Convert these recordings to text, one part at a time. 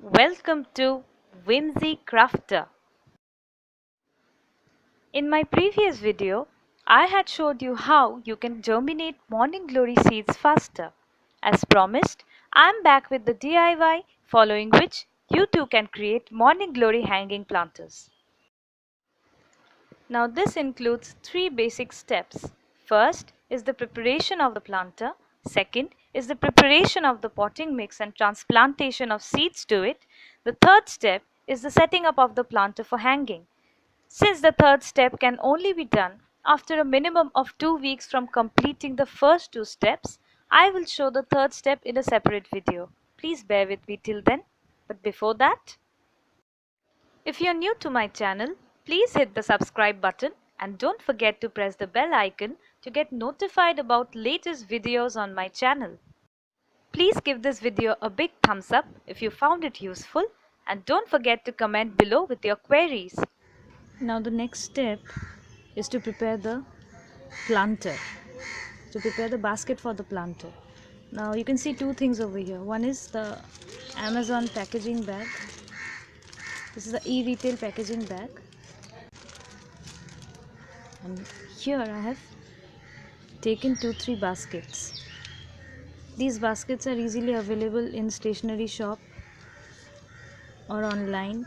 Welcome to Whimsy Crafter. In my previous video, I had showed you how you can germinate morning glory seeds faster. As promised, I am back with the DIY following which you too can create morning glory hanging planters. Now this includes three basic steps. First is the preparation of the planter. Second is the preparation of the potting mix and transplantation of seeds to it. The third step is the setting up of the planter for hanging. Since the third step can only be done after a minimum of 2 weeks from completing the first two steps, I will show the third step in a separate video. Please bear with me till then. But before that, if you're new to my channel, please hit the subscribe button and don't forget to press the bell icon to get notified about latest videos on my channel. Please give this video a big thumbs up if you found it useful and don't forget to comment below with your queries. Now the next step is to prepare the planter, to prepare the basket for the planter. Now you can see two things over here. One is the Amazon packaging bag. This is the e-retail packaging bag. And here I have taken 2-3 baskets. These baskets are easily available in stationery shop or online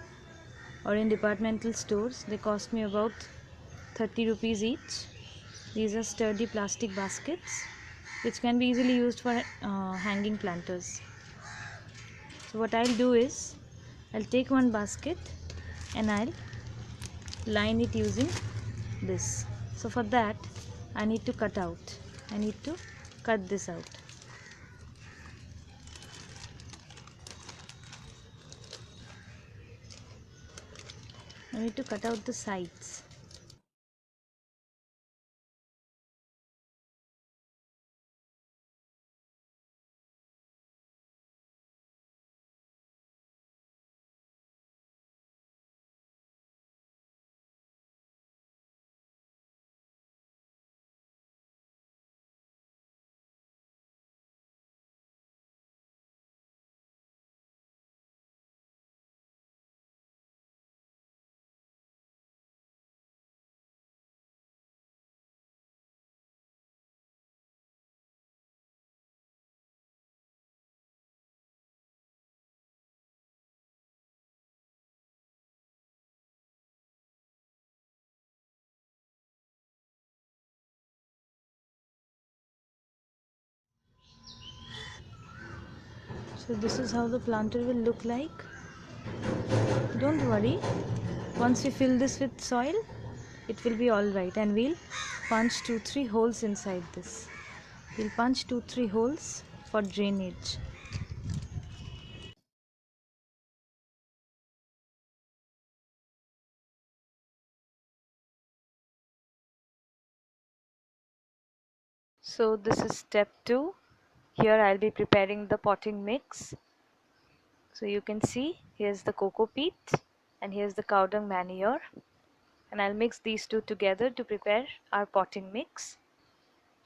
or in departmental stores. They cost me about 30 rupees each. These are sturdy plastic baskets which can be easily used for hanging planters. So what I'll do is I'll take one basket and I'll line it using this. So for that I need to cut this out. I need to cut out the sides. So this is how the planter will look like. Don't worry, once we fill this with soil, it will be alright, and we'll punch 2-3 holes inside this. We'll punch 2-3 holes for drainage. So this is step 2. Here I'll be preparing the potting mix. So you can see here's the coco peat and here's the cow dung manure, and I'll mix these two together to prepare our potting mix,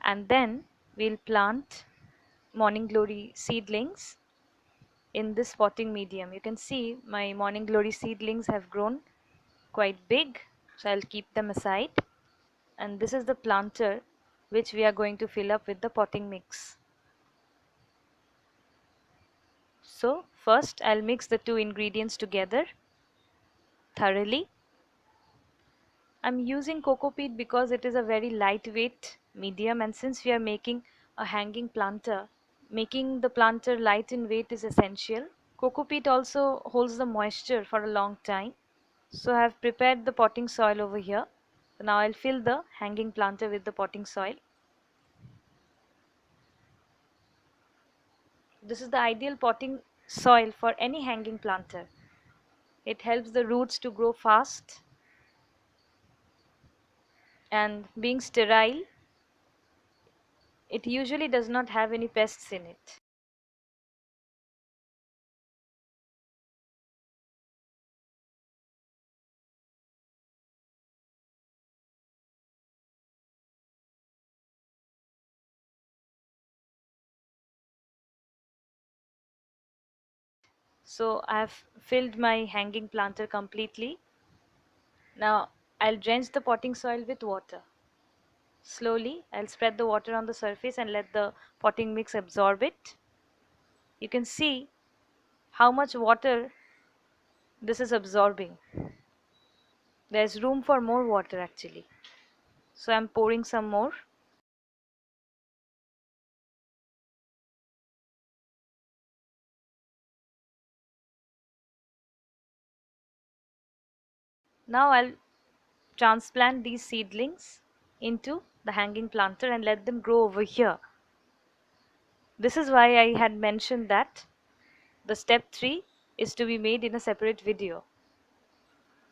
and then we'll plant morning glory seedlings in this potting medium. You can see my morning glory seedlings have grown quite big, so I'll keep them aside, and this is the planter which we are going to fill up with the potting mix. So first I'll mix the two ingredients together thoroughly. I'm using coco peat because it is a very lightweight medium, and since we are making a hanging planter, making the planter light in weight is essential. Coco peat also holds the moisture for a long time. So I have prepared the potting soil over here. So now I'll fill the hanging planter with the potting soil. This is the ideal potting soil for any hanging planter. It helps the roots to grow fast, and being sterile, it usually does not have any pests in it. So I have filled my hanging planter completely. Now I'll drench the potting soil with water. Slowly I'll spread the water on the surface and let the potting mix absorb it. You can see how much water this is absorbing. There's room for more water actually. So I'm pouring some more. Now I'll transplant these seedlings into the hanging planter and let them grow over here. This is why I had mentioned that the step 3 is to be made in a separate video.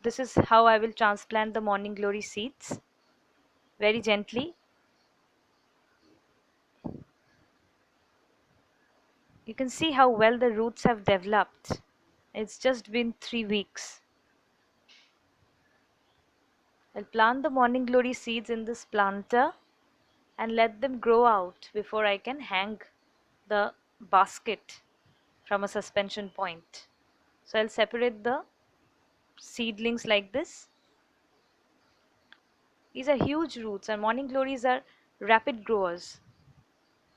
This is how I will transplant the morning glory seeds. Very gently. You can see how well the roots have developed. It's just been 3 weeks. I'll plant the morning glory seeds in this planter and let them grow out before I can hang the basket from a suspension point. So I'll separate the seedlings like this. These are huge roots and morning glories are rapid growers.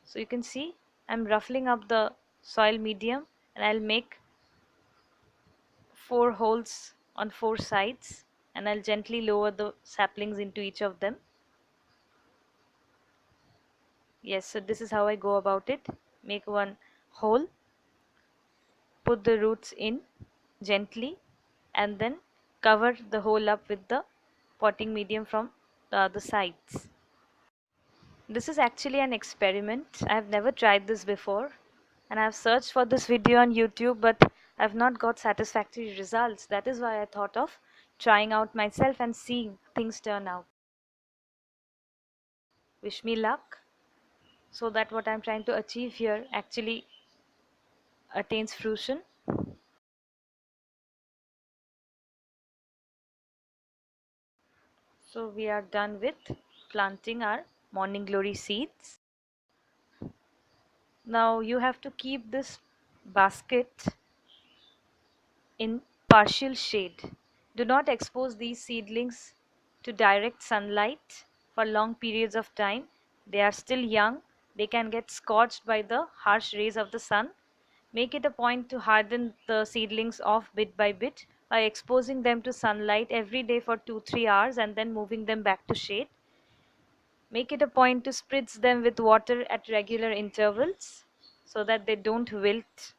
So you can see I'm ruffling up the soil medium and I'll make 4 holes on 4 sides and I'll gently lower the saplings into each of them. Yes, so this is how I go about it. Make one hole, put the roots in gently and then cover the hole up with the potting medium from the other sides. This is actually an experiment. I've never tried this before and I've searched for this video on YouTube, but I've not got satisfactory results. That is why I thought of trying out myself and seeing things turn out. Wish me luck so that what I'm trying to achieve here actually attains fruition. So we are done with planting our morning glory seeds. Now you have to keep this basket in partial shade. Do not expose these seedlings to direct sunlight for long periods of time. They are still young. They can get scorched by the harsh rays of the sun. Make it a point to harden the seedlings off bit by bit by exposing them to sunlight every day for 2-3 hours and then moving them back to shade. Make it a point to spritz them with water at regular intervals so that they don't wilt